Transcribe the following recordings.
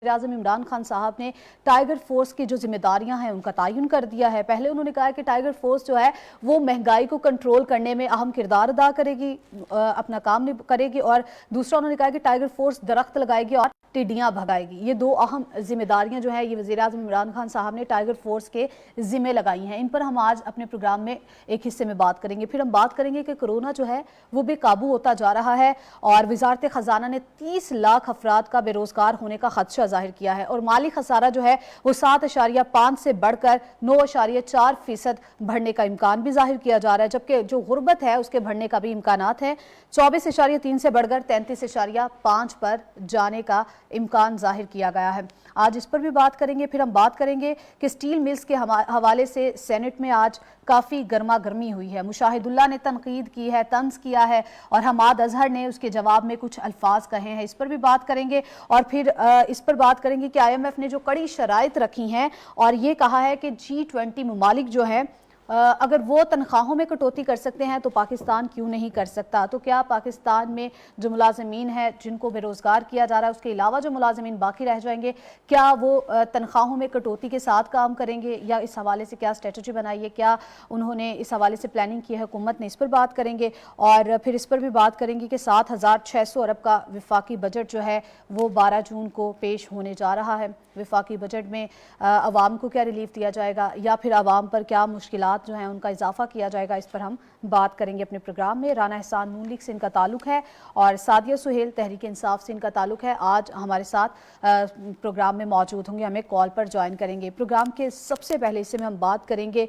वज़ीर-ए-आज़म इमरान खान साहब ने टाइगर फोर्स की जो जिम्मेदारियां हैं उनका तयन कर दिया है। पहले उन्होंने कहा कि टाइगर फोर्स जो है वो महंगाई को कंट्रोल करने में अहम किरदार अदा करेगी, अपना काम करेगी, और दूसरा उन्होंने कहा कि टाइगर फोर्स दरख्त लगाएगी और टिड्डियां भगाएगी। ये दो अहम जिम्मेदारियां जो है ये वज़ीर-ए-आज़म इमरान खान साहब ने टाइगर फोर्स के जिम्मे लगाई हैं। इन पर हम आज अपने प्रोग्राम में एक हिस्से में बात करेंगे। फिर हम बात करेंगे कि कोरोना जो है वो बेकाबू होता जा रहा है और वज़ारत ख़ज़ाना ने 30 लाख अफराद का बेरोज़गार होने का खदशा जाहिर किया है और माली खसारा जो है वो 7.5 से बढ़कर 9.4% बढ़ने का इम्कान भी जाहिर किया जा रहा है, जबकि जो गुर्बत है उसके बढ़ने का भी इम्कानात है। 24.3 से बढ़कर 33.5 पर जाने का इम्कान जाहिर किया गया है। आज इस पर भी बात करेंगे। फिर हम बात करेंगे कि स्टील मिल्स के हवाले से सेनेट में आज काफ़ी गर्मा गर्मी हुई है। मुशाहिदुल्लाह ने तनकीद की है, तंज किया है और हमाद अजहर ने उसके जवाब में कुछ अल्फाज कहे हैं। इस पर भी बात करेंगे और फिर इस पर बात करेंगे कि IMF ने जो कड़ी शराइत रखी हैं और ये कहा है कि G20 ममालिक जो है अगर वो तनख्वाहों में कटौती कर सकते हैं तो पाकिस्तान क्यों नहीं कर सकता। तो क्या पाकिस्तान में जो मुलाजमीन हैं जिनको बेरोज़गार किया जा रहा है उसके अलावा जो मुलाजमीन बाकी रह जाएंगे, क्या वो तनख्वाहों में कटौती के साथ काम करेंगे या इस हवाले से क्या स्ट्रेटजी बनाई है, क्या उन्होंने इस हवाले से प्लानिंग की है हुकूमत ने, इस पर बात करेंगे। और फिर इस पर भी बात करेंगे कि 7,600 अरब का वफाकी बजट जो है वो 12 जून को पेश होने जा रहा है। वफाकी बजट में आवाम को क्या रिलीफ दिया जाएगा या फिर आवाम पर क्या मुश्किलात जो हैं उनका इजाफा किया जाएगा, इस पर हम बात करेंगे अपने प्रोग्राम में। राना एहसान नून लीग से इनका ताल्लुक है और सादिया सुहेल तहरीक इंसाफ से इनका ताल्लुक है। आज हमारे साथ प्रोग्राम में मौजूद होंगे, हमें कॉल पर ज्वाइन करेंगे। प्रोग्राम के सबसे पहले हिस्से में हम बात करेंगे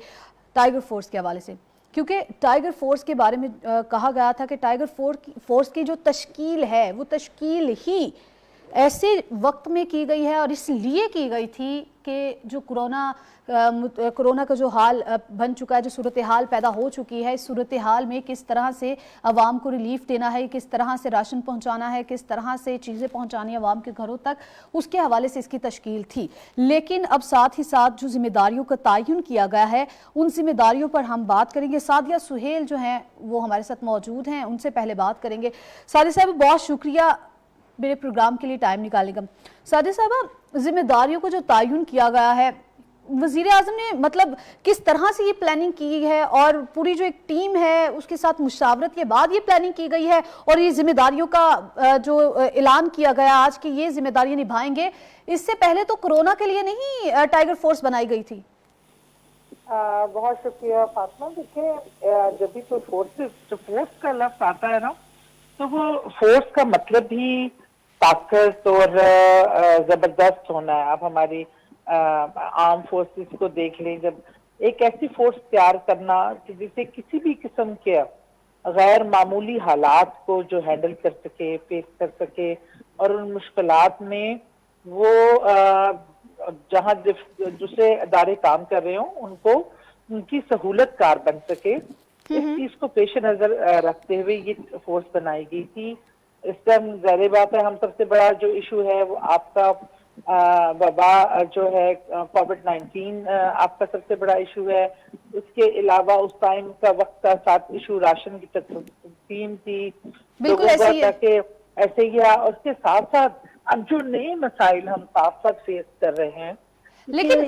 टाइगर फोर्स के हवाले से, क्योंकि टाइगर फोर्स के बारे में कहा गया था कि टाइगर फोर्स की जो तश्कील है वो तश्कील ही ऐसे वक्त में की गई है और इसलिए की गई थी कि जो कोरोना का जो हाल बन चुका है, जो सूरत हाल पैदा हो चुकी है, इस सूरत हाल में किस तरह से आवाम को रिलीफ देना है, किस तरह से राशन पहुंचाना है, किस तरह से चीज़ें पहुंचानी है आवाम के घरों तक, उसके हवाले से इसकी तश्कील थी। लेकिन अब साथ ही साथ जो जिम्मेदारियों का तयन किया गया है उन जिम्मेदारियों पर हम बात करेंगे। सादिया सुहेल जो हैं वो हमारे साथ मौजूद हैं, उनसे पहले बात करेंगे। सादिया साहब बहुत शुक्रिया मेरे प्रोग्राम के लिए टाइम निकालेगा। सादिया साहब, जिम्मेदारियों को जो तयन किया गया है वज़ीर-ए-आज़म ने मतलब किस तरह से ये प्लानिंग की है और पूरी जो एक टीम है उसके साथ मुशावरत के बाद ये प्लानिंग की गई है और ये जिम्मेदारियों का जो ऐलान किया गया आज की ये जिम्मेदारियां निभाएंगे, इससे पहले तो कोरोना के लिए नहीं टाइगर फोर्स बनाई गई थी। बहुत शुक्रिया फातिमा। देखिए, जब भी कोई फोर्स का लफ्ज आता है ना तो वो फोर्स का मतलब ही ताकत और जबरदस्त होना है। आप हमारी आर्म फोर्सेस को देख लें, जब एक ऐसी फोर्स तैयार करना कि जिसे किसी भी किस्म के गैर मामूली हालात को जो हैंडल कर सके, फेस कर सके और उन मुश्किलात में वो जहाँ दूसरे अदारे काम कर रहे हो उनको उनकी सहूलत कार बन सके, इस चीज को पेश नजर रखते हुए ये फोर्स बनाई गई थी। इस टाइम ज़ाहिर बात है हम सबसे बड़ा जो इशू है वो आपका वबा जो है कोविड-19 आपका सबसे बड़ा इशू है। उसके अलावा उस टाइम का वक्त का साथ इशू राशन की तकसीम थी, बिल्कुल ऐसे ही है। उसके साथ साथ अब जो नए मसाइल हम साथ साथ फेस कर रहे हैं, लेकिन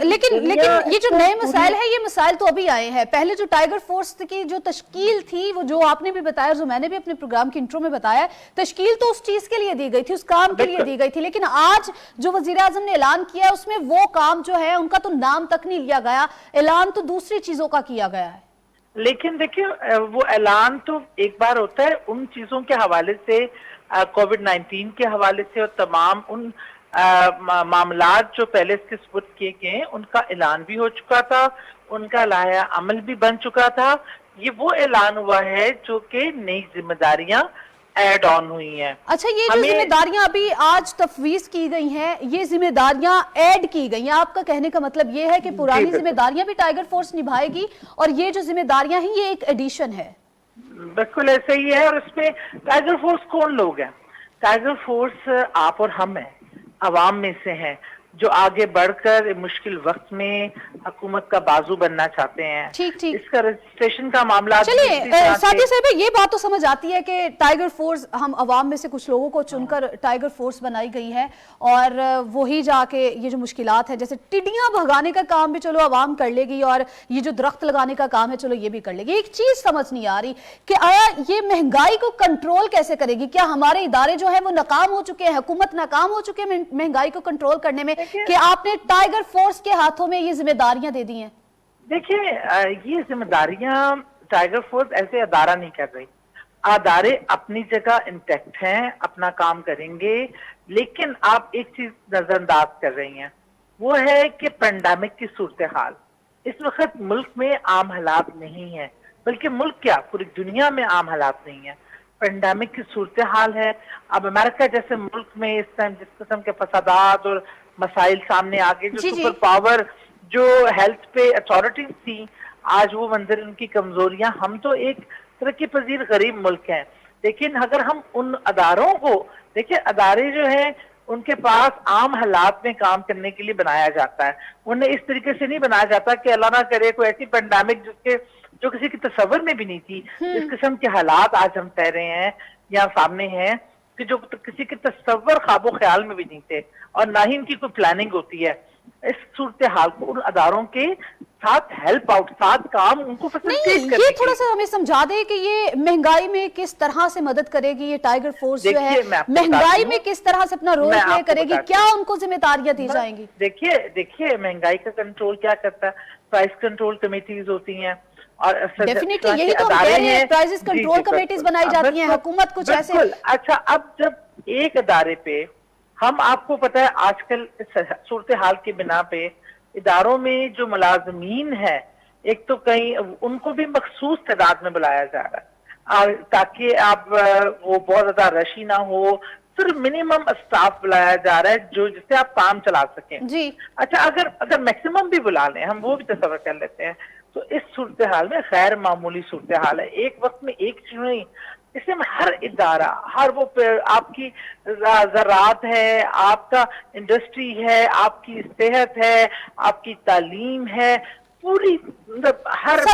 ये जो नए मसाइल है ये मसाइल तो अभी आए हैं। पहले जो टाइगर फोर्स की जो तश्कील थी वो जो आपने भी बताया, जो मैंने भी अपने प्रोग्राम की इंट्रो में बताया, तश्कील तो उस चीज के लिए दी गई थी, उस काम के लिए दी गई थी। लेकिन आज जो वज़ीर-ए-आज़म ने ऐलान किया उसमें वो काम जो है उनका तो नाम तक नहीं लिया गया, ऐलान तो दूसरी चीजों का किया गया है। लेकिन देखिए, वो ऐलान तो एक बार होता है उन चीजों के हवाले से, कोविड-19 के हवाले से और तमाम उन मामलात जो पहले इसके सुपुर्द किए गए उनका ऐलान भी हो चुका था, उनका लाया अमल भी बन चुका था। ये वो ऐलान हुआ है जो कि नई जिम्मेदारियां ऐड ऑन हुई हैं। अच्छा, ये जो जिम्मेदारियां अभी आज तफवीज की गई हैं ये जिम्मेदारियां ऐड की गई हैं, आपका कहने का मतलब ये है कि पुरानी जिम्मेदारियां भी टाइगर फोर्स निभाएगी और ये जो जिम्मेदारियां हैं ये एक एडिशन है? बिल्कुल ऐसे ही है। और इसमें टाइगर फोर्स कौन लोग हैं? टाइगर फोर्स आप और हम हैं, अवाम में से हैं। जो आगे बढ़कर मुश्किल वक्त में हुकूमत का बाजू बनना चाहते हैं। ठीक ठीक। इसका रजिस्ट्रेशन का मामला चलिए साथी साहब, ये बात तो समझ आती है कि टाइगर फोर्स, हम अवाम में से कुछ लोगों को चुनकर टाइगर फोर्स बनाई गई है और वही जाके ये जो मुश्किलात है, जैसे टिड्डियां भगाने का काम भी चलो अवाम कर लेगी और ये जो दरख्त लगाने का काम है चलो ये भी कर लेगी। एक चीज समझ नहीं आ रही कि आया ये महंगाई को कंट्रोल कैसे करेगी? क्या हमारे इदारे जो है वो नाकाम हो चुके हैं, हुकूमत नाकाम हो चुके हैं महंगाई को कंट्रोल करने में, कि आपने टाइगर फोर्स के हाथों में ये जिम्मेदारियां दे दी हैं? देखिए, ये जिम्मेदारियां टाइगर फोर्स ऐसे अदारा नहीं कर रही। अदारे अपनी जगह इंटैक्ट हैं, अपना काम करेंगे, लेकिन आप एक चीज नजरअंदाज कर रही हैं, वो है कि पेंडेमिक की सूरत हाल इस वक्त मुल्क में आम हालात नहीं है, बल्कि मुल्क क्या पूरी दुनिया में आम हालात नहीं है। पेंडेमिक की सूरत हाल है। अब अमेरिका जैसे मुल्क में इस टाइम जिस किस्म के फसादात और मसाइल सामने आ गए, जो सुपर पावर जो हेल्थ पे अथॉरिटीज थी, आज वो मंजर उनकी कमजोरियां। हम तो एक तरक्की पजीर गरीब मुल्क हैं, लेकिन अगर हम उन अदारों को देखिए, अदारे जो हैं उनके पास आम हालात में काम करने के लिए बनाया जाता है। उन्हें इस तरीके से नहीं बनाया जाता कि अल्लाह ना करे कोई ऐसी पेंडेमिक जो किसी की तस्वर में भी नहीं थी, इस किस्म के हालात आज हम कह रहे हैं या सामने हैं कि जो किसी के तस्वर ख्वाबो ख्याल में भी नहीं थे, और ना ही इनकी कोई प्लानिंग होती है। इस सूरत हाल को उन अदारों के साथ हेल्प आउट, साथ काम उनको फैसिलिटेट करने, ये थोड़ा सा हमें समझा दे कि ये महंगाई में किस तरह से मदद करेगी ये टाइगर फोर्स जो है, महंगाई में किस तरह से अपना रोल प्ले करेगी, क्या उनको जिम्मेदारियां दी जाएंगी? देखिए महंगाई का कंट्रोल क्या करता है? प्राइस कंट्रोल कमेटीज होती हैं, और डेफिनेटली यही तो हम कह रहे हैं, प्राइसेस कंट्रोल कमेटीज बनाई जाती हैं, हुकूमत कुछ ऐसे। अच्छा, अब जब एक अदारे पे हम, आपको पता है आजकल सूरत हाल के बिना पे इदारों में जो मुलाजमीन है, एक तो कहीं उनको भी मखसूस तादाद में बुलाया जा रहा है ताकि आप वो बहुत ज्यादा रशी ना हो, सिर्फ मिनिमम स्टाफ बुलाया जा रहा है जो जिससे आप काम चला सकें जी। अच्छा, अगर मैक्सिमम भी बुला लें, हम वो भी तस्वर कर लेते हैं, तो इस सूरत हाल में गैर मामूली सूरत हाल है। एक वक्त में एक चीज नहीं, इसमें हर इदारा, हर वो आपकी ज़राअत है, आपका इंडस्ट्री है, आपकी सेहत है, आपकी तालीम है, पूरी हर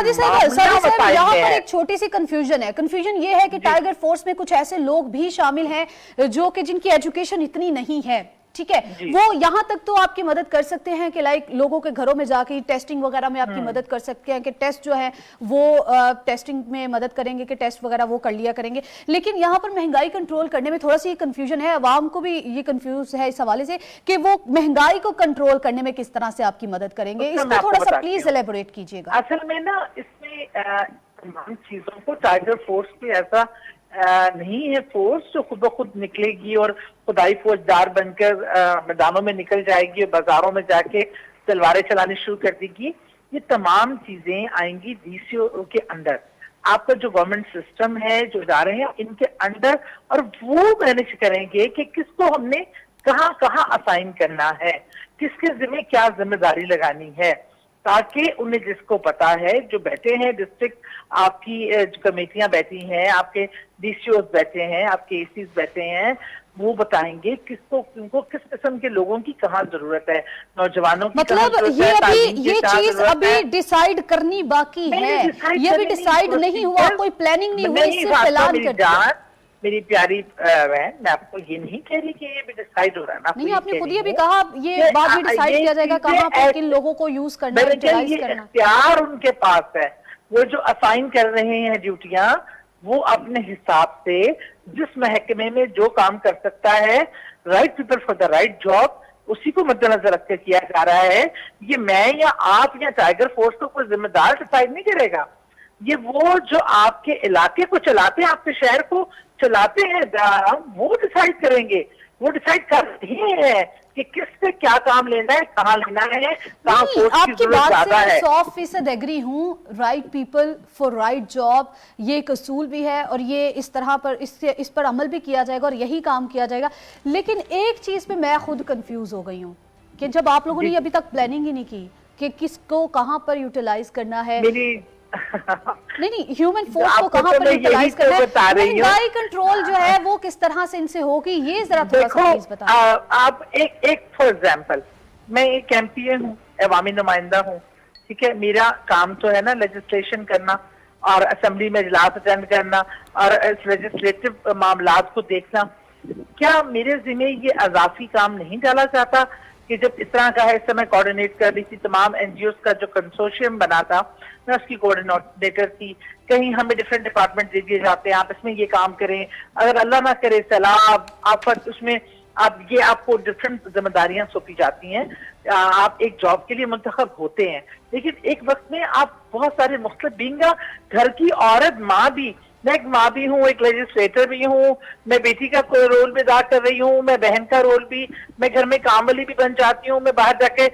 यहाँ पर एक छोटी सी कंफ्यूजन है। कंफ्यूजन ये है कि टाइगर फोर्स में कुछ ऐसे लोग भी शामिल हैं जो कि जिनकी एजुकेशन इतनी नहीं है, ठीक है, वो यहाँ तक तो आपकी मदद कर सकते हैं कि लाइक लोगों के घरों में जाके टेस्टिंग वगैरह में आपकी मदद कर सकते हैं कि टेस्ट जो है वो टेस्टिंग में मदद करेंगे कि टेस्ट वगैरह वो कर लिया करेंगे। लेकिन यहाँ पर महंगाई कंट्रोल करने में थोड़ा सी कंफ्यूजन है, अवाम को भी ये कंफ्यूज है इस हवाले से कि वो महंगाई को कंट्रोल करने में किस तरह से आपकी मदद करेंगे। इसको थोड़ा सा प्लीज एलेबोरेट कीजिएगा। असल में ना इसमें तमाम चीजों को टाइगर फोर्स पे ऐसा नहीं है फोर्स जो खुद ब खुद निकलेगी और खुदाई फौजदार बनकर मैदानों में निकल जाएगी और बाजारों में जाके तलवारें चलानी शुरू कर देगी। ये तमाम चीजें आएंगी डीसीओ के अंडर, आपका जो गवर्नमेंट सिस्टम है, जो इदारे हैं इनके अंडर, और वो मैनेज करेंगे कि किसको हमने कहाँ कहाँ असाइन करना है, किसके जिम्मे क्या जिम्मेदारी लगानी है, ताकि उन्हें जिसको पता है, जो बैठे हैं डिस्ट्रिक्ट आपकी कमेटियां बैठी हैं, आपके डीसीओ बैठे हैं, आपके एसीज बैठे हैं, वो बताएंगे किसको उनको किस किस्म के लोगों की कहाँ जरूरत है, नौजवानों की मतलब ये चीज अभी डिसाइड करनी बाकी है, ये अभी डिसाइड नहीं हुआ, कोई प्लानिंग नहीं हुई, सिर्फ ऐलान कर दिया। मेरी प्यारी बहन, मैं आपको ये नहीं कह रही कि ये भी डिसाइड हो रहा है, नहीं, आपने खुद ये भी कहा ये बात भी डिसाइड किया जाएगा कहाँ पर किन लोगों को यूज करना है, यूटिलाइज करना। इख्तियार उनके पास है, वो जो असाइन कर रहे हैं ड्यूटियां, वो अपने हिसाब से जिस महकमे में जो काम कर सकता है, right people for the right job, उसी को मद्देनजर रखकर किया जा रहा है। ये मैं या आप या टाइगर फोर्स को कोई जिम्मेदार डिसाइड नहीं करेगा, ये वो जो आपके इलाके को चलाते हैं, आपके शहर को चलाते हैं, वो डिसाइड करेंगे, वो डिसाइड कर रहे हैं कि किस पे क्या काम लेना है, कहाँ लेना है, कहाँ फोर्स की जरूरत ज्यादा है। 100% एग्री हूँ, right people for right job, ये एक असूल भी है और ये इस तरह पर इस पर अमल भी किया जाएगा और यही काम किया जाएगा। लेकिन एक चीज पे मैं खुद कंफ्यूज हो गई हूँ कि जब आप लोगों ने अभी तक प्लानिंग ही नहीं की कि किसको कहाँ पर यूटिलाइज करना है, नहीं ह्यूमन फोर्स को कहाँ पर यूटिलाइज करना है, महंगाई कंट्रोल जो है वो किस तरह से इनसे होगी, ये जरा थोड़ा सा प्लीज बताएं। आप एक फॉर एग्जांपल मैं एक एमपीए हूँ, अवामी नुमाइंदा हूँ, ठीक है। मेरा काम तो है ना लेजिस्लेशन करना और असेंबली में इजलास अटेंड करना और लेजिस्लेटिव मामलात को देखना। क्या मेरे जिम्मे ये अजाफी काम नहीं डाला जाता कि जब इस तरह का है, इस समय कोऑर्डिनेट कर रही थी तमाम एनजीओ का जो कंसोर्शियम बना था, मैं उसकी कोऑर्डिनेटर थी। कहीं हमें डिफरेंट डिपार्टमेंट दे दिए जाते हैं, आप इसमें ये काम करें, अगर अल्लाह ना करे सलाह आफत, उसमें आपको डिफरेंट जिम्मेदारियां सौंपी जाती हैं। आप एक जॉब के लिए मुंतखब होते हैं, लेकिन एक वक्त में आप बहुत सारे मुख्तलिफ बींगा घर की औरत माँ भी, मैं एक माँ भी हूँ, एक लेजिस्लेटर भी हूँ, मैं बेटी का कोई रोल भी अदा कर रही हूँ, मैं बहन का रोल भी, मैं घर में काम वाली भी बन जाती हूँ, मैं बाहर जाके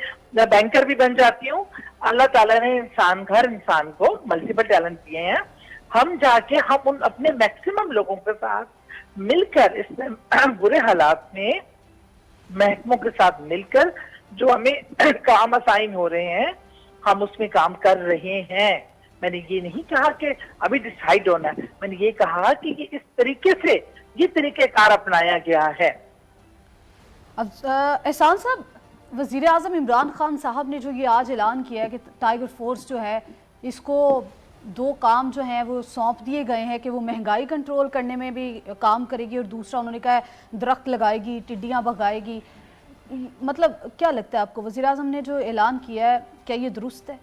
बैंकर भी बन जाती हूँ। अल्लाह ताला ने इंसान को मल्टीपल टैलेंट दिए हैं। हम जाके हम उन अपने मैक्सिमम लोगों के साथ मिलकर इसमें बुरे हालात में महकमों के साथ मिलकर जो हमें काम असाइन हो रहे हैं, हम उसमें काम कर रहे हैं। मैंने ये नहीं कहा कि अभी डिसाइड होना है, मैंने ये कहा कि इस तरीके से ये तरीकेकार अपनाया गया है। अब एहसान साहब, वज़ीर आज़म इमरान खान साहब ने जो ये आज ऐलान किया है कि टाइगर फोर्स जो है इसको 2 काम जो हैं वो सौंप दिए गए हैं कि वो महंगाई कंट्रोल करने में भी काम करेगी और दूसरा उन्होंने कहा है दरख्त लगाएगी, टिड्डियाँ भगाएगी। मतलब क्या लगता है आपको, वज़ीर आज़म ने जो ऐलान किया है क्या ये दुरुस्त है?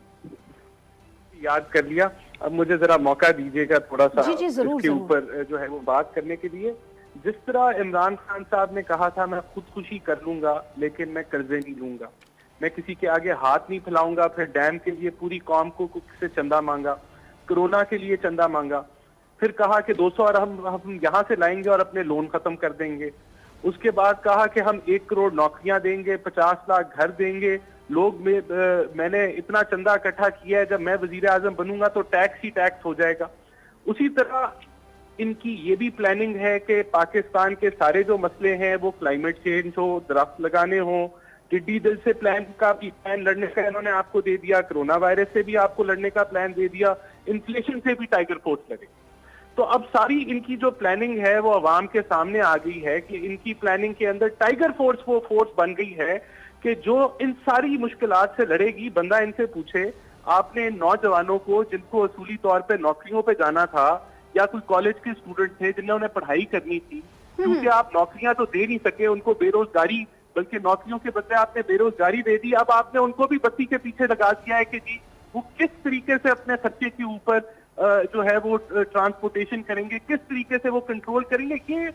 याद कर लिया, अब मुझे जरा मौका दीजिएगा थोड़ा सा जी जरूर, इसके ऊपर जो है वो बात करने के लिए। जिस तरह इमरान खान साहब ने कहा था मैं खुदकुशी कर लूंगा लेकिन मैं कर्जे नहीं लूंगा, मैं किसी के आगे हाथ नहीं फैलाऊंगा, फिर डैम के लिए पूरी कौम को से चंदा मांगा, कोरोना के लिए चंदा मांगा, फिर कहा कि 200 अरब हम यहाँ से लाएंगे और अपने लोन खत्म कर देंगे। उसके बाद कहा कि हम 1 करोड़ नौकरियां देंगे, 50 लाख घर देंगे, मैंने इतना चंदा इकट्ठा किया है, जब मैं वजीर आजम बनूंगा तो टैक्स ही टैक्स हो जाएगा। उसी तरह इनकी ये भी प्लानिंग है कि पाकिस्तान के सारे जो मसले हैं वो क्लाइमेट चेंज हो, दरख्त लगाने हो, टिड्डी दल से प्लान लड़ने का इन्होंने आपको दे दिया, कोरोना वायरस से भी आपको लड़ने का प्लान दे दिया, इन्फ्लेशन से भी टाइगर फोर्स लड़े। तो अब सारी इनकी जो प्लानिंग है वो अवाम के सामने आ गई है कि इनकी प्लानिंग के अंदर टाइगर फोर्स वो फोर्स बन गई है कि जो इन सारी मुश्किलात से लड़ेगी। बंदा इनसे पूछे, आपने नौजवानों को जिनको असूली तौर पे नौकरियों पे जाना था या कोई कॉलेज के स्टूडेंट थे जिन्होंने पढ़ाई करनी थी, क्योंकि आप नौकरियां तो दे नहीं सके, उनको बेरोजगारी, बल्कि नौकरियों के बदले आपने बेरोजगारी दे दी। अब आपने उनको भी बत्ती के पीछे लगा दिया है कि जी वो किस तरीके से अपने खर्चे के ऊपर जो है वो ट्रांसपोर्टेशन करेंगे, किस तरीके से वो कंट्रोल करेंगे। ये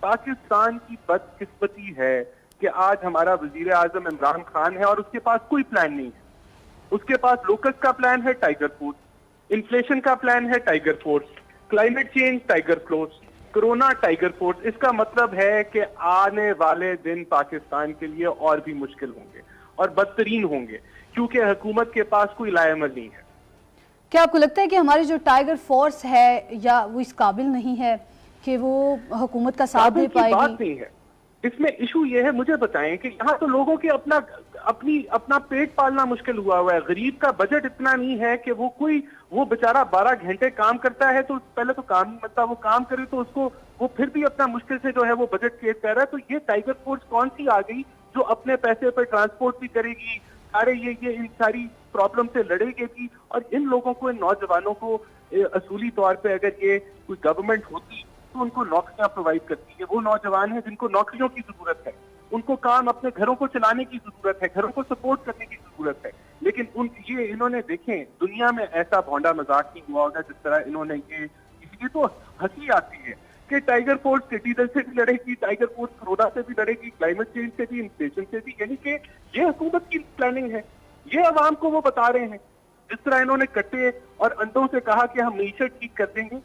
पाकिस्तान की बदकिस्मती है कि आज हमारा वजीर आजम इमरान खान है और उसके पास कोई प्लान नहीं है। उसके पास लोकस का प्लान है टाइगर फोर्स, इन्फ्लेशन का प्लान है tiger force, climate change tiger force, corona tiger force. इसका मतलब है कि आने वाले दिन पाकिस्तान के लिए और भी मुश्किल होंगे और बदतरीन होंगे, क्योंकि हुकूमत के पास कोई लाएमल नहीं है। क्या आपको लगता है कि हमारी जो टाइगर फोर्स है या वो इस काबिल नहीं है कि वो हुकूमत का साथ दे पाएगी? बात नहीं है, इसमें इशू ये है, मुझे बताएं कि यहाँ तो लोगों के अपना पेट पालना मुश्किल हुआ है। गरीब का बजट इतना नहीं है कि वो बेचारा 12 घंटे काम करता है तो पहले तो काम नहीं मिलता, वो काम करे तो उसको वो फिर भी अपना मुश्किल से जो है वो बजट क्रिएट कर रहा है। तो ये टाइगर फोर्स कौन सी आ गई जो अपने पैसे पर ट्रांसपोर्ट भी करेगी, सारे ये इन सारी प्रॉब्लम से लड़ेगी भी। और इन लोगों को, इन नौजवानों को असूली तौर पे अगर ये कोई गवर्नमेंट होती तो उनको नौकरियां प्रोवाइड करती है। वो नौजवान हैं जिनको नौकरियों की जरूरत है, उनको काम अपने घरों को चलाने की जरूरत है, घरों को सपोर्ट करने की जरूरत है। लेकिन ये इन्होंने देखें, दुनिया में ऐसा भौंडा मजाक नहीं हुआ होगा जिस तरह इन्होंने ये तो हंसी आती है कि टाइगर फोर्स टिड्डी दल से भी लड़ेगी, टाइगर फोर्स कोरोना से भी लड़ेगी, क्लाइमेट चेंज से भी, इन्फ्लेशन से भी। यानी कि ये हुकूमत की प्लानिंग है, ये अवाम को वो बता रहे हैं। जिस तरह इन्होंने कट्टे और अंडों से कहा कि हम मीशत ठीक कर देंगे,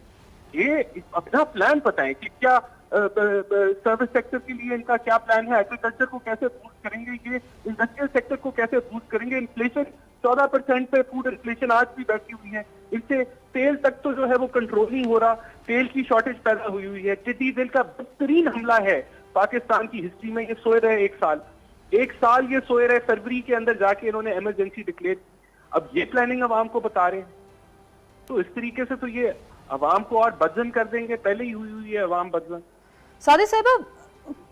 ये अपना प्लान बताएं कि क्या सर्विस सेक्टर के लिए इनका क्या प्लान है, एग्रीकल्चर को कैसे बूस्ट करेंगे, ये इंडस्ट्रियल सेक्टर को कैसे बूस्ट करेंगे। इन्फ्लेशन 14% पे फूड इन्फ्लेशन आज भी बैठी हुई है, इनसे तेल तक तो जो है वो कंट्रोल नहीं हो रहा, तेल की शॉर्टेज पैदा हुई है। टिड्डी दल का बदतरीन हमला है पाकिस्तान की हिस्ट्री में। ये सोए रहे एक साल ये सोए रहे, फरवरी के अंदर जाके इन्होंने इमरजेंसी डिक्लेयर। अब ये प्लानिंग अवाम को बता रहे हैं, तो इस तरीके से तो ये अवाम को और बदजन कर देंगे। पहले ही हुई है अवाम बदजन। सादिक साहिबा,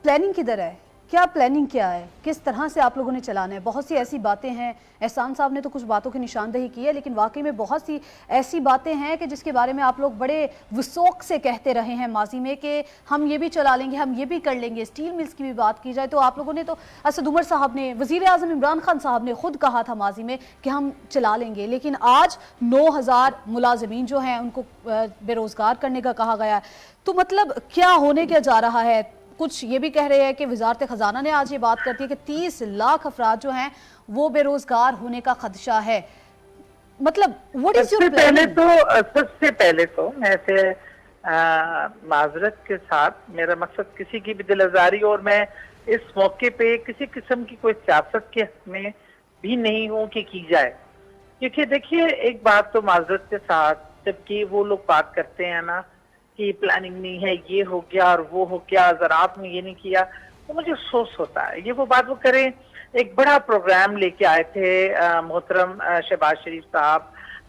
प्लानिंग किधर है? کیا پلاننگ کیا ہے, کس طرح سے آپ لوگوں نے چلانا ہے؟ بہت سی ایسی باتیں ہیں, احسان صاحب نے تو کچھ باتوں کی نشاندہی کی ہے, لیکن واقعی میں بہت سی ایسی باتیں ہیں کہ جس کے بارے میں آپ لوگ بڑے وثوق سے کہتے رہے ہیں ماضی میں کہ ہم یہ بھی چلا لیں گے, ہم یہ بھی کر لیں گے. اسٹیل ملز کی بھی بات کی جائے تو آپ لوگوں نے تو, اسد عمر صاحب نے, وزیر اعظم عمران خان صاحب نے خود کہا تھا ماضی میں کہ ہم چلا لیں گے, لیکن آج 9,000 ملازمین جو ہیں ان کو بے روزگار کرنے کا کہا گیا. تو مطلب کیا ہونے کیا جا رہا ہے؟ کچھ یہ بھی کہہ رہے ہیں کہ وزارت خزانہ نے آج یہ بات کرتی ہے کہ 30 لاکھ افراد جو ہیں وہ بے روزگار ہونے کا خدشہ ہے. مطلب what is your planning؟ سب سے پہلے تو میں سے معذرت کے ساتھ, میرا مقصد کسی کی بھی دل آزاری اور میں اس موقع پہ کسی قسم کی کوئی سیاست کے حق میں بھی نہیں ہوں کہ کی جائے. کیونکہ دیکھیے ایک بات تو معذرت کے ساتھ, جبکہ وہ لوگ بات کرتے ہیں نا کہ پلاننگ نہیں ہے, یہ ہو گیا اور وہ ہو گیا, زراعت میں یہ نہیں کیا, تو مجھے افسوس ہوتا ہے. یہ وہ بات وہ کریں. ایک بڑا پروگرام لے کے آئے تھے محترم شہباز شریف صاحب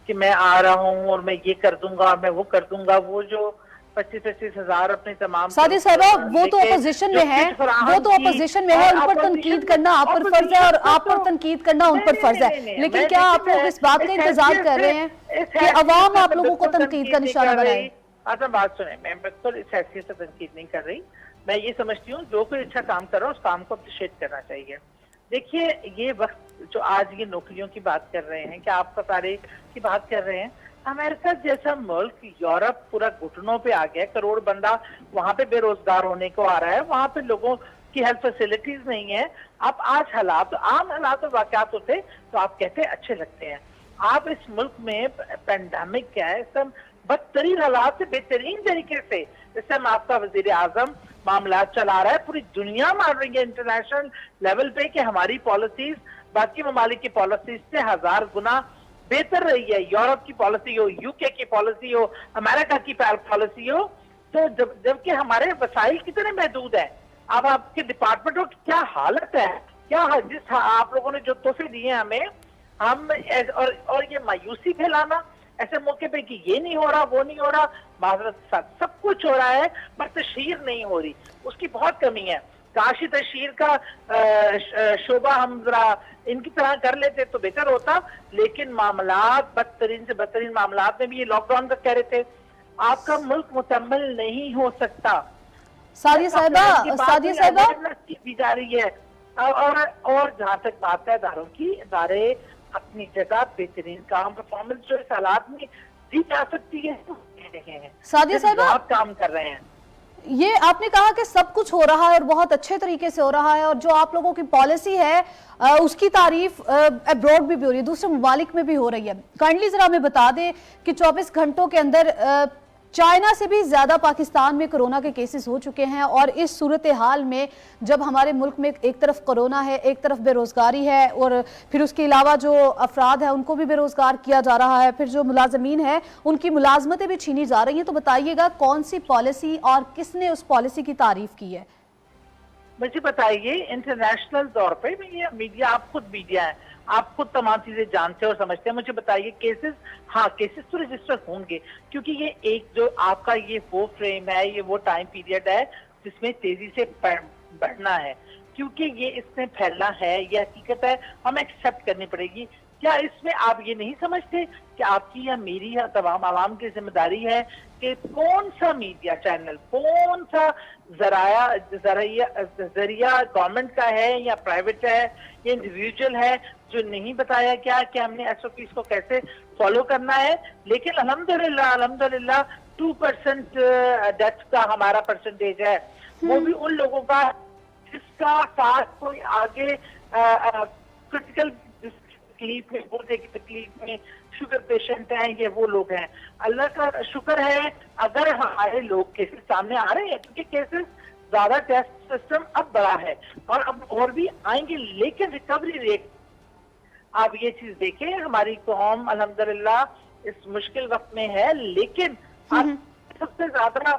کہ میں آ رہا ہوں اور میں یہ کر دوں گا, میں وہ کر دوں گا. وہ جو 25-25 ہزار اپنے تمام سعدیہ صاحبہ وہ تو اپوزیشن میں ہے, وہ تو اپوزیشن میں ہے, ان پر تنقید کرنا آپ پر فرض ہے اور آپ پر تنقید کرنا ان پر فرض ہے. لیکن کیا آپ لوگ اس بات کا انتظار کر رہے ہیں کہ عوام آپ لوگوں کو تنقید کا نشانہ بنائے؟ بات سنیں, میں بالکل اس حیثیت سے تنقید نہیں کر رہی. میں یہ سمجھتی ہوں جو کوئی اچھا کام کر رہا ہے اس کام کو اپریشیٹ کرنا چاہیے. دیکھیے یہ وقت جو آج یہ نوکریوں کی بات کر رہے ہیں, کہ آپ کا تاریخ کی بات کر رہے ہیں, امریکہ جیسا ملک, یورپ پورا گھٹنوں پہ آ گیا, کروڑ بندہ وہاں پہ بے روزگار ہونے کو آ رہا ہے, وہاں پہ لوگوں کی ہیلتھ فیسلٹیز نہیں ہے. اب آج حالات, عام حالات اور واقعات ہوتے تو آپ کہتے اچھے لگتے ہیں. آپ اس ملک میں پینڈیمک کیا ہے, سب بدترین حالات سے بہترین طریقے سے اس سے آپ کا وزیر اعظم معاملات چلا رہا ہے. پوری دنیا مان رہی ہے انٹرنیشنل لیول پہ کہ ہماری پالیسیز باقی ممالک کی پالیسیز سے 1000 گنا بہتر رہی ہے. یورپ کی پالیسی ہو, یو کے کی پالیسی ہو, امریکہ کی پالیسی ہو, تو جبکہ ہمارے وسائل کتنے محدود ہیں. اب آپ کے ڈپارٹمنٹوں کی کیا حالت ہے, کیا جس آپ لوگوں نے جو تحفے دیے ہیں ہمیں, ہم اور یہ مایوسی پھیلانا ایسے موقع پہ کہ یہ نہیں ہو رہا, وہ نہیں ہو رہا. معذرت کے ساتھ سب کچھ ہو رہا ہے پر تشہیر نہیں ہو رہی, اس کی بہت کمی ہے. کاشی تشہیر کا شعبہ ہم ذرا ان کی طرح کر لیتے تو بہتر ہوتا, لیکن معاملات بدترین سے بدترین معاملات میں بھی. یہ لاک ڈاؤن کا کہہ رہے تھے, آپ کا ملک مکمل نہیں ہو سکتا. سعدیہ صاحبہ کی جا رہی ہے. اور جہاں تک بات ہے اداروں کی, ادارے اپنی جگہ بہترین کام پرفارمنس جو اس حالات میں دی جا سکتی ہے, سعدیہ صاحبہ بہت کام کر رہے ہیں. یہ آپ نے کہا کہ سب کچھ ہو رہا ہے اور بہت اچھے طریقے سے ہو رہا ہے, اور جو آپ لوگوں کی پالیسی ہے اس کی تعریف ابروڈ بھی ہو رہی ہے, دوسرے ممالک میں بھی ہو رہی ہے. کائنڈلی ذرا ہمیں بتا دیں کہ 24 گھنٹوں کے اندر چائنا سے بھی زیادہ پاکستان میں کرونا کے کیسز ہو چکے ہیں, اور اس صورتحال میں جب ہمارے ملک میں ایک طرف کرونا ہے, ایک طرف بے روزگاری ہے, اور پھر اس کے علاوہ جو افراد ہیں ان کو بھی بے روزگار کیا جا رہا ہے, پھر جو ملازمین ہیں ان کی ملازمتیں بھی چھینی جا رہی ہیں, تو بتائیے گا کون سی پالیسی اور کس نے اس پالیسی کی تعریف کی ہے؟ مجھے بتائیے انٹرنیشنل طور پہ, یہ میڈیا, آپ خود میڈیا ہیں, آپ خود تمام چیزیں جانتے اور سمجھتے ہیں, مجھے بتائیے کیسز, ہاں کیسز تو رجسٹر ہوں گے, کیونکہ یہ ایک جو آپ کا یہ وہ فریم ہے, یہ وہ ٹائم پیریڈ ہے جس میں تیزی سے بڑھنا ہے, کیونکہ یہ اس میں پھیلنا ہے, یہ حقیقت ہے, ہمیں ایکسیپٹ کرنی پڑے گی. کیا اس میں آپ یہ نہیں سمجھتے کہ آپ کی یا میری یا تمام عوام کی ذمہ داری ہے کہ کون سا میڈیا چینل, کون سا ذریعہ گورنمنٹ کا ہے یا پرائیویٹ ہے یا انڈیویجول ہے, جو نہیں بتایا کیا کہ ہم نے ایس او پیز کو کیسے فالو کرنا ہے. لیکن الحمدللہ 2% ڈیتھ کا ہمارا پرسنٹیج ہے, وہ بھی ان لوگوں کا جس کا ساتھ کوئی آگے کرٹیکل تکلیف میں, گردے کی تکلیف میں, شوگر پیشنٹ ہیں, یہ وہ لوگ ہیں. اللہ کا شکر ہے اگر ہمارے لوگ کیسز سامنے آ رہے ہیں, کیونکہ کیسز زیادہ ٹیسٹ سسٹم اب بڑا ہے اور اب اور بھی آئیں گے, لیکن ریکوری ریٹ, آپ یہ چیز دیکھیں, ہماری قوم الحمدللہ اس مشکل وقت میں ہے, لیکن سب سے زیادہ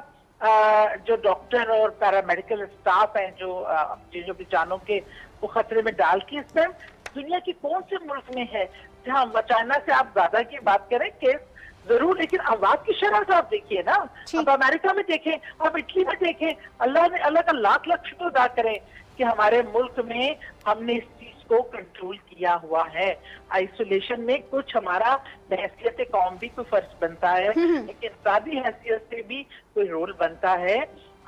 جو ڈاکٹر اور پیرامیڈیکل اسٹاف ہیں جو بھی جانوں کے وہ خطرے میں ڈال کے, اس ٹائم دنیا کی کون سے ملک میں ہے جہاں چائنا سے آپ زیادہ کی بات کریں کیس जरूर, लेकिन आवाज की शरह से आप देखिए ना, ठीक। अब अमेरिका में देखें, आप इटली में देखें, अल्लाह का लाख लाख शुक्र अदा करें कि हमारे मुल्क में हमने इस चीज को कंट्रोल किया हुआ है। आइसोलेशन में कुछ हमारा हैसियत कौम भी कोई फर्ज बनता है, लेकिन इंफरादी हैसियत से भी कोई रोल बनता है।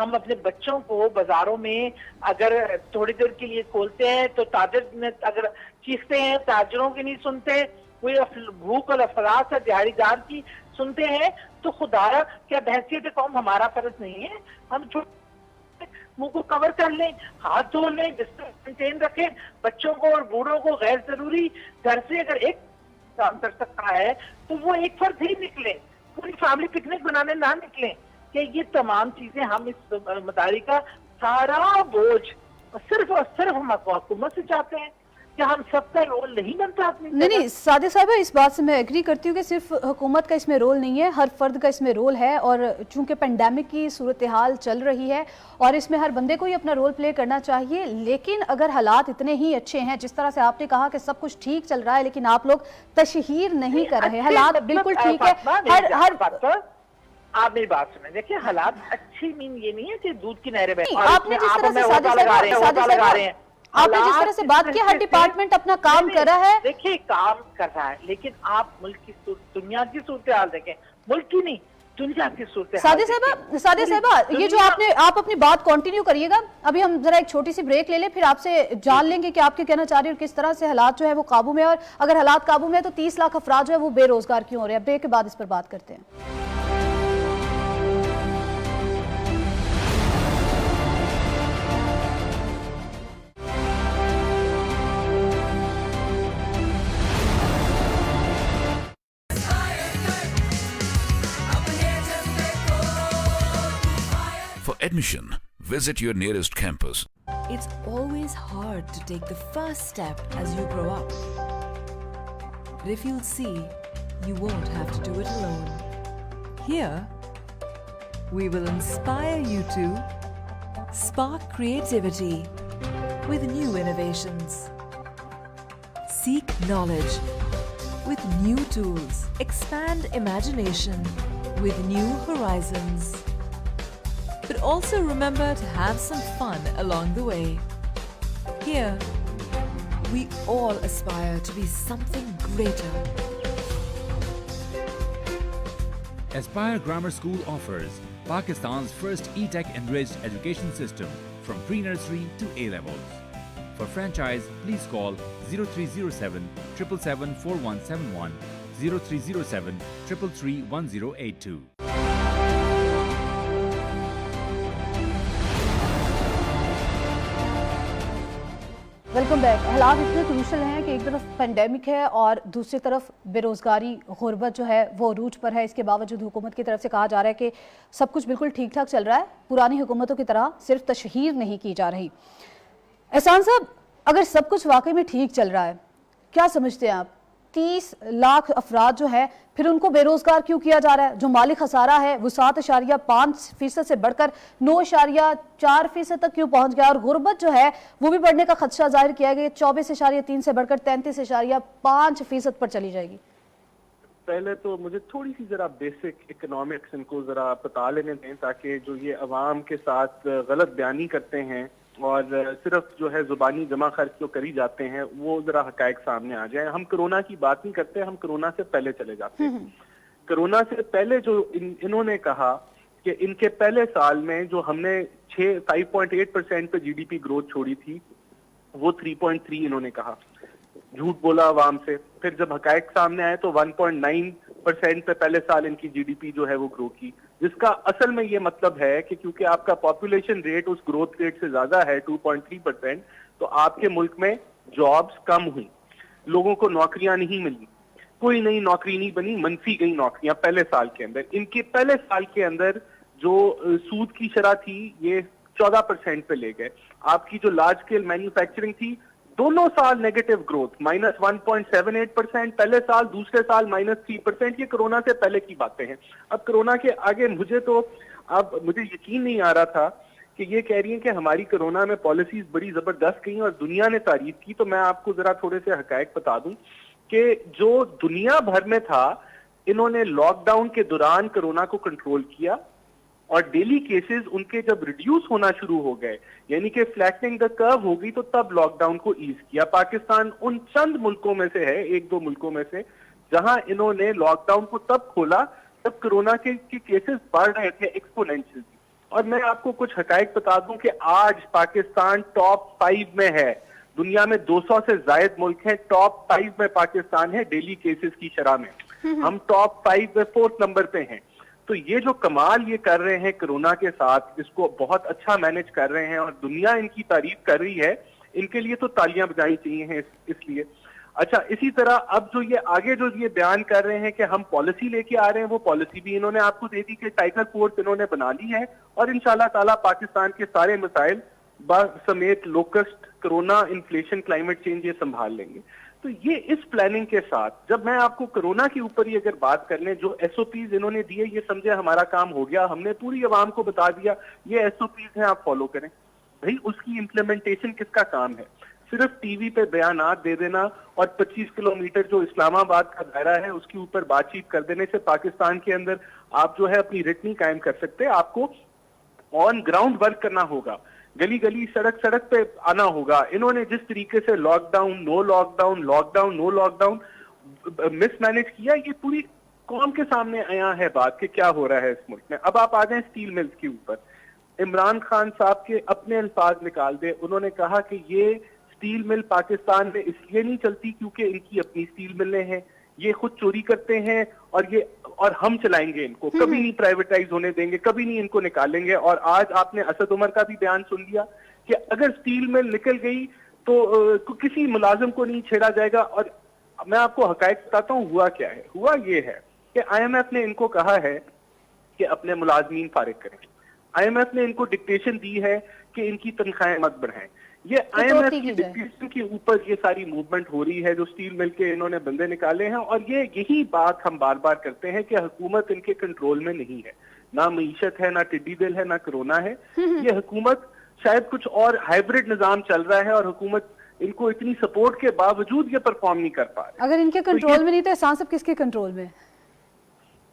हम अपने बच्चों को बाजारों में अगर थोड़ी देर के लिए खोलते हैं तो ताजिर में अगर चीखते हैं, ताजिरों की नहीं सुनते, कोई भूख और अफराज है दिहाड़ीदार की सुनते हैं, तो खुदारा क्या बहसियत कौम हमारा फर्ज नहीं है? हम मुंह को कवर कर लें, हाथ धो लें, डिस्टेंस मेंटेन रखें, बच्चों को और बूढ़ों को गैर जरूरी घर से अगर एक काम कर सकता है तो वो एक फर्ज ही निकले, पूरी फैमिली पिकनिक बनाने ना निकले। कि ये तमाम चीजें हम इस मदारी का सारा बोझ सिर्फ और सिर्फ हम हुकूमत से चाहते हैं कि हम सबका रोल नहीं बनता अपनी नहीं, सादिया साहिबा, इस बात से मैं एग्री करती हूँ कि सिर्फ हुकूमत का इसमें रोल नहीं है, हर फर्द का इसमें रोल है। और चूंकि पेंडेमिक की सूरत हाल चल रही है और इसमें हर बंदे को ही अपना रोल प्ले करना चाहिए, लेकिन अगर हालात इतने ही अच्छे हैं, जिस तरह से आपने कहा कि सब कुछ ठीक चल रहा है, लेकिन आप लोग तशहीर नहीं कर रहे, हालात बिल्कुल ठीक है। आप मेरी बात सुने, देखिए हालात अच्छी मीन ये नहीं है कि दूध की नहरें बह आपने जिस तरह से आपने जिस तरह से बात की, हर डिपार्टमेंट अपना काम कर रहा है। देखिए काम कर रहा है, लेकिन आप मुल्क की दुनिया की सूरत हाल देखें, मुल्क की नहीं दुनिया की सूरत हाल। सादिया साहिबा, ये जो आप अपनी बात कंटिन्यू करिएगा, अभी हम जरा एक छोटी सी ब्रेक ले लें, फिर आपसे जान लेंगे कि आप क्या कहना चाह रही हैं और किस तरह से हालात जो है वो काबू में है, और अगर हालात काबू में है तो 30 लाख अफराद जो है वो बेरोजगार क्यों हो रहे हैं। ब्रेक के बाद इस पर बात करते हैं। For admission, visit your nearest campus. It's always hard to take the first step as you grow up. But if you'll see, you won't have to do it alone. Here, we will inspire you to spark creativity with new innovations. Seek knowledge with new tools. Expand imagination with new horizons. But also remember to have some fun along the way. Here, we all aspire to be something greater. Aspire Grammar School offers Pakistan's first E-Tech enriched education system from pre-nursery to A-levels. For franchise, please call 0307 777 4171, 0307 333 1082. Welcome back. हालात इतने crucial हैं कि एक तरफ pandemic है और दूसरी तरफ बेरोज़गारी, गुर्बत जो है वो अरूज पर है। इसके बावजूद हुकूमत की तरफ से कहा जा रहा है कि सब कुछ बिल्कुल ठीक ठाक चल रहा है, पुरानी हुकूमतों की तरह सिर्फ तशहीर नहीं की जा रही। एहसान साहब, अगर सब कुछ वाकई में ठीक चल रहा है, क्या समझते हैं आप 30 लाख अफराद जो है फिर उनको बेरोजगार क्यों किया जा रहा है? जो माली खसारा है वो 7.5% से बढ़कर 9.4% तक क्यों पहुंच गया? और गुर्बत जो है वो भी बढ़ने का खदशा जाहिर किया गया, 24.3 से बढ़कर 33.5% पर चली जाएगी। पहले तो मुझे थोड़ी सी जरा बेसिक इकोनॉमिक्स इनको जरा बता लेने दें, ताकि जो ये अवाम के साथ गलत बयानी करते हैं और सिर्फ जो है जुबानी जमा खर्च जो करी जाते हैं वो जरा हकायक सामने आ जाए। हम कोरोना की बात नहीं करते, हम कोरोना से पहले चले जाते हैं। कोरोना से पहले जो इन्होंने कहा कि इनके पहले साल में जो हमने 5.8% पे जीडीपी ग्रोथ छोड़ी थी, वो 3.3 इन्होंने कहा, झूठ बोला अवाम से। फिर जब हकायक सामने आए तो 1.9% पे पहले साल इनकी जीडीपी जो है वो ग्रो की, जिसका असल में ये मतलब है कि क्योंकि आपका पॉपुलेशन रेट उस ग्रोथ रेट से ज्यादा है 2.3%, तो आपके मुल्क में जॉब्स कम हुई, लोगों को नौकरियां नहीं मिली, कोई नई नौकरी नहीं बनी, मनफी गई नौकरियां पहले साल के अंदर। इनके पहले साल के अंदर जो सूद की शरह थी ये 14% पे ले गए। आपकी जो लार्ज स्केल मैन्युफैक्चरिंग थी, दोनों साल नेगेटिव ग्रोथ, -1.78% पहले साल, दूसरे साल -3%। ये कोरोना से पहले की बातें हैं। अब कोरोना के आगे मुझे यकीन नहीं आ रहा था कि ये कह रही हैं कि हमारी कोरोना में पॉलिसीज बड़ी जबरदस्त गई और दुनिया ने तारीफ की। तो मैं आपको जरा थोड़े से हकायक बता दूं कि जो दुनिया भर में था इन्होंने लॉकडाउन के दौरान कोरोना को कंट्रोल किया और डेली केसेस उनके जब रिड्यूस होना शुरू हो गए, यानी कि फ्लैटनिंग द कर्व हो गई, तो तब लॉकडाउन को ईज किया। पाकिस्तान उन चंद मुल्कों में से है, एक दो मुल्कों में से, जहां इन्होंने लॉकडाउन को तब खोला जब कोरोना के केसेस बढ़ रहे थे एक्सपोनेंशियली। और मैं आपको कुछ हकाइक बता दूं कि आज पाकिस्तान टॉप 5 में है, दुनिया में 200 से ज्यादा मुल्क हैं, टॉप 5 में पाकिस्तान है डेली केसेस की शरह में। हम टॉप 5 में 4th नंबर पे हैं। तो ये जो कमाल ये कर रहे हैं कोरोना के साथ, इसको बहुत अच्छा मैनेज कर रहे हैं और दुनिया इनकी तारीफ कर रही है, इनके लिए तो तालियां बजानी चाहिए हैं इसलिए। अच्छा, इसी तरह अब जो ये आगे जो ये बयान कर रहे हैं कि हम पॉलिसी लेके आ रहे हैं, वो पॉलिसी भी इन्होंने आपको दे दी कि टाइगर फोर्स इन्होंने बना ली है और इंशाल्लाह ताला पाकिस्तान के सारे मसाइल समेत locust, corona, inflation, climate change ये संभाल लेंगे। तो ये इस प्लानिंग के साथ, जब मैं आपको कोरोना के ऊपर ही अगर बात कर लें, जो एसओपीज इन्होंने दिए, ये समझे हमारा काम हो गया, हमने पूरी आवाम को बता दिया ये एसओपीज हैं, आप फॉलो करें। भाई उसकी इम्प्लीमेंटेशन किसका काम है? सिर्फ टीवी पे बयानात दे देना और 25 किलोमीटर जो इस्लामाबाद का दायरा है उसके ऊपर बातचीत कर देने से पाकिस्तान के अंदर आप जो है अपनी रिट नहीं कायम कर सकते। आपको ऑन ग्राउंड वर्क करना होगा, गली गली, सड़क सड़क पे आना होगा। इन्होंने जिस तरीके से lockdown, no lockdown, lockdown, no lockdown mismanage किया, ये पूरी कौम के सामने आया है बात कि क्या हो रहा है इस मुल्क में। अब आप आ जाएं स्टील मिल्स के ऊपर। इमरान खान साहब के अपने अल्फाज निकाल दे, उन्होंने कहा कि ये स्टील मिल पाकिस्तान में इसलिए नहीं चलती क्योंकि इनकी अपनी स्टील मिलें हैं, ये खुद चोरी करते हैं और हम चलाएंगे इनको, कभी नहीं प्राइवेटाइज होने देंगे, कभी नहीं इनको निकालेंगे। और आज आपने असद उमर का भी बयान सुन लिया कि अगर स्टील मिल निकल गई तो किसी मुलाजिम को नहीं छेड़ा जाएगा। और मैं आपको हकायक बताता हूँ हुआ क्या है। हुआ ये है कि IMF ने इनको कहा है कि अपने मुलाजमीन फारिग करें। IMF ने इनको डिक्टेशन दी है कि इनकी तनख्वाहें मत बढ़ाएं। ये IMF की डिक्टेशन के ऊपर ये सारी मूवमेंट हो रही है, जो स्टील मिल के इन्होंने बंदे निकाले हैं। और ये यही बात हम बार बार करते हैं कि हुकूमत इनके कंट्रोल में नहीं है, ना मईशत है, ना टिड्डी दिल है, ना कोरोना है। ये हुकूमत शायद कुछ और हाइब्रिड निजाम चल रहा है और हुकूमत इनको इतनी सपोर्ट के बावजूद ये परफॉर्म नहीं कर पा रही। अगर इनके कंट्रोल में नहीं तो एहसान साहब किसके कंट्रोल में?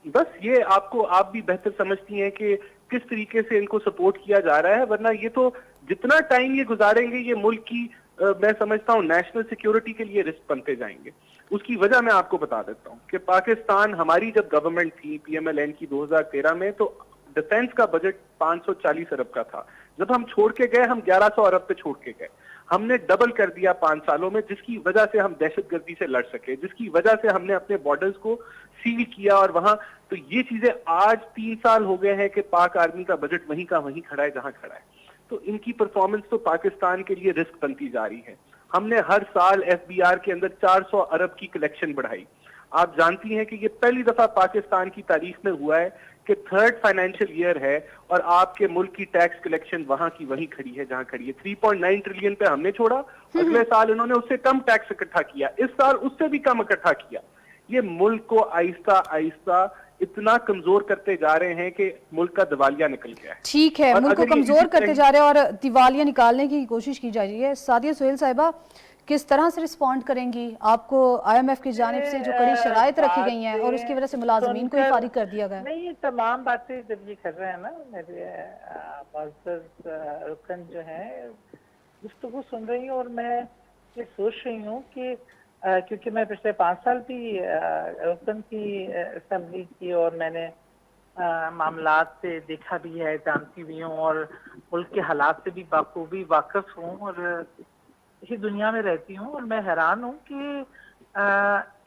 बस ये आप भी बेहतर समझती हैं कि किस तरीके से इनको सपोर्ट किया जा रहा है। वरना ये तो जितना टाइम ये गुजारेंगे, ये मुल्क की मैं समझता हूँ नेशनल सिक्योरिटी के लिए रिस्क बनते जाएंगे। उसकी वजह मैं आपको बता देता हूँ कि पाकिस्तान, हमारी जब गवर्नमेंट थी PMLN की 2013 में, तो डिफेंस का बजट 540 अरब का था। जब हम छोड़ के गए, हम 1100 अरब पे छोड़ के गए। हमने डबल कर दिया 5 सालों में, जिसकी वजह से हम दहशतगर्दी से लड़ सके, जिसकी वजह से हमने अपने बॉर्डर्स को सील किया। और वहां तो ये चीजें आज 3 साल हो गए हैं कि पाक आर्मी का बजट वहीं का वहीं खड़ा है जहां खड़ा है। तो इनकी परफॉर्मेंस तो पाकिस्तान के लिए रिस्क बनती जा रही है। हमने हर साल FBR के अंदर 400 अरब की कलेक्शन बढ़ाई। आप जानती हैं कि ये पहली दफा पाकिस्तान की तारीख में हुआ है कि 3rd फाइनेंशियल ईयर है और आपके मुल्क की टैक्स कलेक्शन वहां की वहीं खड़ी है जहां खड़ी है। 3.9 ट्रिलियन पे हमने छोड़ा, अगले साल इन्होंने उससे कम टैक्स इकट्ठा किया, इस साल उससे भी कम इकट्ठा किया। ये मुल्क को आहिस्ता आहिस्ता इतना कमजोर करते जा रहे हैं कि मुल्क का दिवालिया निकल गया है। ठीक है, मुल्क को कमजोर करते जा रहे हैं और दिवालिया निकालने की कोशिश की जा रही है। सादिया सुहेल साहिबा किस तरह से रिस्पॉन्ड करेंगी? आपको IMF की जानिब से जो कड़ी शराइत रखी गई हैं और उसकी वजह से मुलाजमीन को ही फारिग कर दिया गया। नहीं, ये तमाम बातें जब ये कर रहे हैं ना, मेरे रुकन जो है गुफ्तगू सुन रही हूँ और मैं ये सोच रही हूँ कि क्योंकि मैं पिछले 5 साल भी रुकन की असेंबली की और मैंने मामलात से देखा भी है, जानती भी हूँ और मुल्क के हालात से भी बाखूबी वाकिफ हूँ और इसी दुनिया में रहती हूँ। और मैं हैरान हूँ कि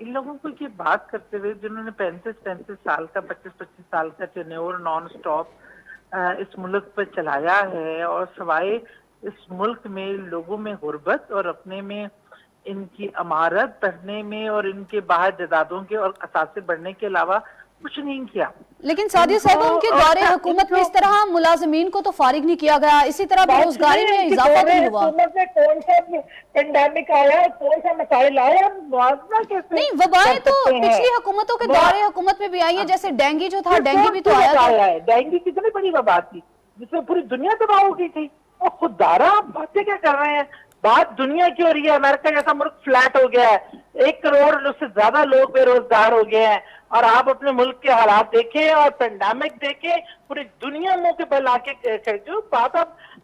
इन लोगों को ये बात करते हुए, जिन्होंने 35 साल का 25 साल का टेन्योर नॉन स्टॉप इस मुल्क पर चलाया है और सवाए इस मुल्क में लोगों में गुर्बत और अपने में इनकी अमारत बढ़ने में और इनके बाहर जायदादों के और असासे बढ़ने के अलावा कुछ नहीं किया। लेकिन सादिया साहिबा, उनके दौरे हुकूमत में इस तरह मुलाजमीन को तो फारिग नहीं किया गया, इसी तरह बेरोजगारी में इजाफा नहीं हुआ। में कौन सा पेंडेमिक आया, कौन सा मसाइल आया, मुआवजा कैसे? नहीं, वबाएं तो पिछली हुकूमतों के दौरे हुकूमत में भी आई है, जैसे डेंगू जो था, डेंगू भी तो आया था। डेंगू कितनी बड़ी वबा थी जिसमें पूरी दुनिया तबाह हो गई थी। और खुदारा आप बातें क्या कर रहे हैं? बात दुनिया की हो रही है। अमेरिका जैसा मुल्क फ्लैट हो गया है, 1 करोड़ उससे ज्यादा लोग बेरोजगार हो गए हैं। और आप अपने मुल्क के हालात देखें और पेंडेमिक देखें, पूरी दुनिया मुंह के बल आके जो बात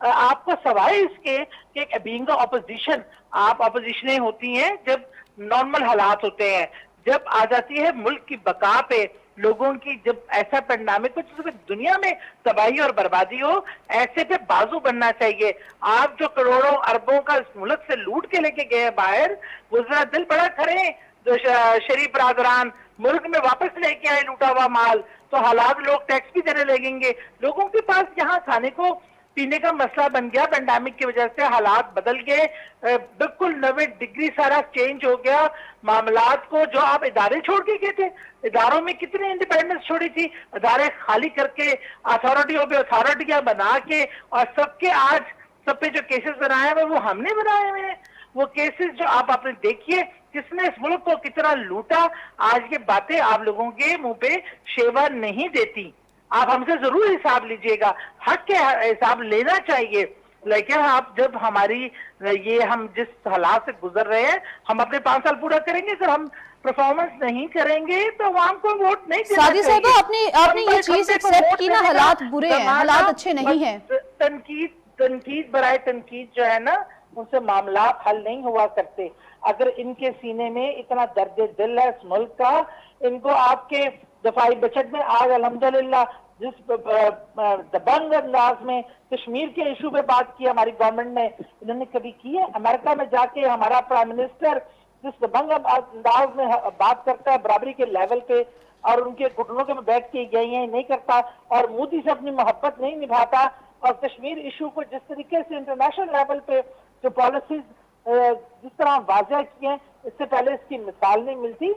आपको सवाए इसके कि बीइंग ऑपोजिशन, आप ऑपोजिशनें होती हैं जब नॉर्मल हालात होते हैं, जब आ जाती है मुल्क की बका पे लोगों की, जब ऐसा पेंडेमिक कुछ दुनिया में तबाही और बर्बादी हो, ऐसे पे बाजू बनना चाहिए। आप जो करोड़ों अरबों का इस मुल्क से लूट के लेके गए बाहर, वो जरा दिल बड़ा करें। जो शरीफ बरादरान मुल्क में वापस लेके आए लूटा हुआ माल, तो हालात लोग टैक्स भी देने लगेंगे। लोगों के पास यहाँ खाने को पीने का मसला बन गया, पेंडेमिक की वजह से हालात बदल गए, बिल्कुल 90 डिग्री सारा चेंज हो गया मामलात को। जो आप इदारे छोड़ के गए थे, इदारों में कितनी इंडिपेंडेंस छोड़ी थी, इदारे खाली करके अथॉरिटियों पे अथॉरिटियां बना के, और सबके आज सब पे जो केसेस बनाए हुए वो हमने बनाए हुए हैं। वो केसेस जो आप आपने देखिए किसने इस मुल्क को कितना लूटा, आज ये बातें आप लोगों के मुंह पे शेवा नहीं देती। आप हमसे जरूर हिसाब लीजिएगा, हक के हिसाब लेना चाहिए, लेकिन आप जब हमारी ये हम जिस हालात से गुजर रहे हैं, हम अपने 5 साल पूरा करेंगे, अगर हम परफॉर्मेंस नहीं करेंगे तो आवाम को वोट नहीं देना सादी चाहिए। साहब आपने ये चीज एक्सेप्ट की ना, हालात बुरे हैं, हालात अच्छे नहीं हैं। तनकीद बराए तनकीद जो है ना, उनसे मामला हल नहीं हुआ करते। अगर इनके सीने में इतना दर्द दिल है इस मुल्क का, इनको आपके दफाई बजट में आज अल्हम्दुलिल्लाह जिस दबंग अंदाज में कश्मीर के इशू पे बात की हमारी गवर्नमेंट ने, इन्होंने कभी की है? अमेरिका में जाके हमारा प्राइम मिनिस्टर जिस दबंग अंदाज में बात करता है बराबरी के लेवल पे, और उनके घुटनों के में बैठ के यही नहीं करता, और मोदी से अपनी मोहब्बत नहीं निभाता, और कश्मीर इशू को जिस तरीके से इंटरनेशनल लेवल पे जो पॉलिसीज जिस तरह वाज़ह किए हैं, इससे पहले इसकी मिसाल नहीं मिलती।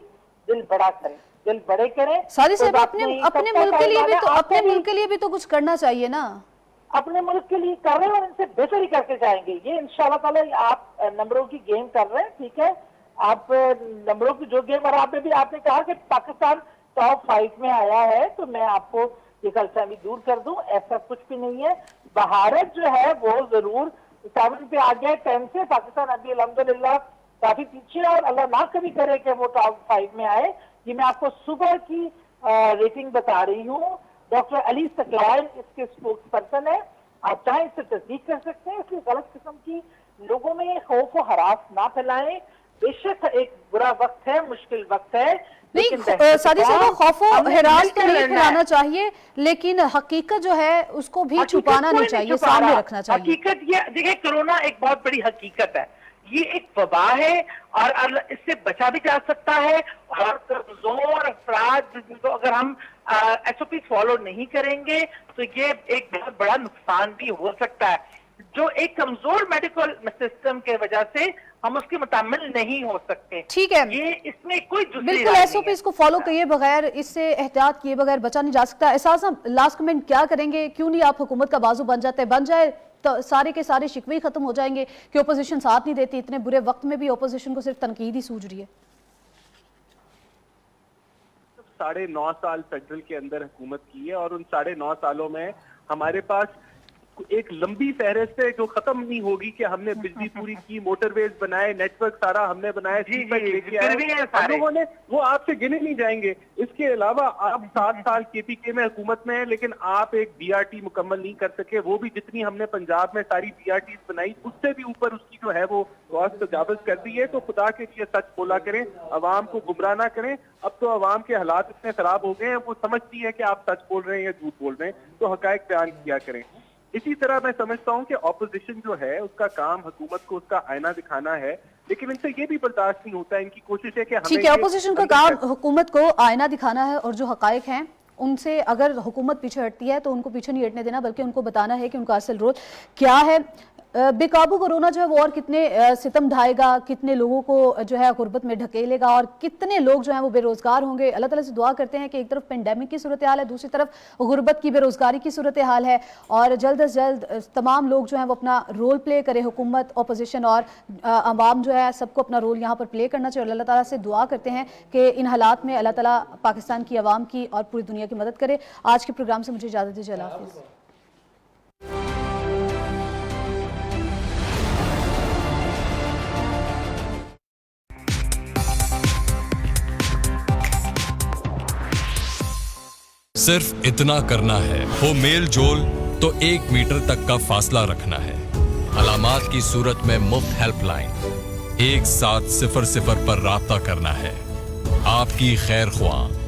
दिल बड़ा करें, दिल बड़े करें। सादी साहब अपने मुल्क के लिए भी तो, अपने मुल्क के लिए भी तो कुछ करना चाहिए ना। अपने मुल्क के लिए कर रहे हैं और इनसे बेहतर ही करके जाएंगे। ये इंशाल्लाह ताला आप नंबरों की गेम कर रहे हैं, ठीक है, आप नंबरों की जो गेम, और आपने कहा कि पाकिस्तान टॉप 5 में आया है, तो मैं आपको ये गलतफहमी दूर कर दूं, ऐसा कुछ भी नहीं है। भारत जो है वो जरूर 7 पे आ गया 10 से, पाकिस्तान अभी अल्हम्दुलिल्लाह काफी पीछे है, और अल्लाह ना कभी करे कि वो टॉप 5 में आए। ये मैं आपको सुबह की रेटिंग बता रही हूँ। डॉक्टर अली सकलाइन इसके स्पोक्स पर्सन है, आप चाहें इससे तस्दीक कर सकते हैं। इसलिए गलत किस्म की लोगों में खौफ व हरास ना फैलाएं। बेशक एक बुरा वक्त है, मुश्किल वक्त है, नहीं सादी साहब, खौफ और हिरास तो नहीं फैलाना चाहिए, लेकिन हकीकत जो है उसको भी छुपाना नहीं चाहिए, सामने रखना चाहिए। हकीकत ये देखिए, कोरोना एक बहुत बड़ी हकीकत है, ये एक वबा है और इससे बचा भी जा सकता है। और कमजोर अफराद तो अगर हम SOP फॉलो नहीं करेंगे तो ये एक बहुत बड़ा नुकसान भी हो सकता है। जो एक कमजोर मेडिकल सिस्टम के वजह से हम उसके मुताबिक नहीं हो सकते। ठीक है, ये इसमें कोई बिल्कुल SOP को फॉलो किए बगैर, इससे एहतियात किए बगैर बचा नहीं जा सकता। एहसास लास्ट कमेंट क्या करेंगे? क्यों नहीं आप हुकूमत का बाजू बन जाए तो सारे के सारे शिकवे खत्म हो जाएंगे कि ओपोजिशन साथ नहीं देती। इतने बुरे वक्त में भी ओपोजिशन को सिर्फ तनकीद ही सूझ रही है। 9.5 साल फेडरल के अंदर हुकूमत की है, और उन 9.5 सालों में हमारे पास एक लंबी फहरिस्त है जो खत्म नहीं होगी कि हमने बिजली पूरी की, मोटरवेज बनाए, नेटवर्क सारा हमने बनाया, हम लोगों ने, वो आपसे गिने नहीं जाएंगे। इसके अलावा आप 7 साल KPK में हुकूमत में है, लेकिन आप एक BRT मुकम्मल नहीं कर सके। वो भी जितनी हमने पंजाब में सारी BRTs बनाई, उससे भी ऊपर उसकी जो है वो कॉस्ट तजावुज कर दी है। तो खुदा के लिए सच बोला करें, अवाम को गुमराह ना करें। अब तो अवाम के हालात इतने खराब हो गए हैं, वो समझती है कि आप सच बोल रहे हैं या झूठ बोल रहे हैं, तो हकायक बयान किया करें। इसी तरह मैं समझता हूं कि ऑपोजिशन जो है उसका काम हुकूमत को उसका आईना दिखाना है, लेकिन इनसे ये भी बर्दाश्त नहीं होता। इनकी कोशिश है कि ठीक है, ऑपोजिशन का काम हुकूमत को आईना दिखाना है, और जो हकायक हैं उनसे अगर हुकूमत पीछे हटती है तो उनको पीछे नहीं हटने देना, बल्कि उनको बताना है कि उनका असल रोल क्या है। बेकाबू कोरोना जो है वो और कितने सितम ढाएगा, कितने लोगों को जो है गुर्बत में ढकेलेगा, और कितने लोग जो हैं वो बेरोजगार होंगे। अल्लाह ताला से दुआ करते हैं कि एक तरफ पेंडेमिक की सूरत हाल है, दूसरी तरफ गुर्बत की, बेरोजगारी की सूरत हाल है, और जल्द से जल्द तमाम लोग जो हैं वो अपना रोल प्ले करें। हुकूमत, अपोजिशन और अवाम जो है सबको अपना रोल यहाँ पर प्ले करना चाहिए। और अल्लाह ताला से दुआ करते हैं कि इन हालात में अल्लाह ताला पाकिस्तान की आवाम की और पूरी दुनिया की मदद करे। आज के प्रोग्राम से मुझे इजाज़त दीजिए, अल्लाह हाफ़िज़। صرف اتنا کرنا ہے، ہو میل جول تو 1 میٹر تک کا فاصلہ رکھنا ہے۔ علامات کی صورت میں مفت ہیلپ لائن 1700 پر رابطہ کرنا ہے۔ آپ کی خیر خواہ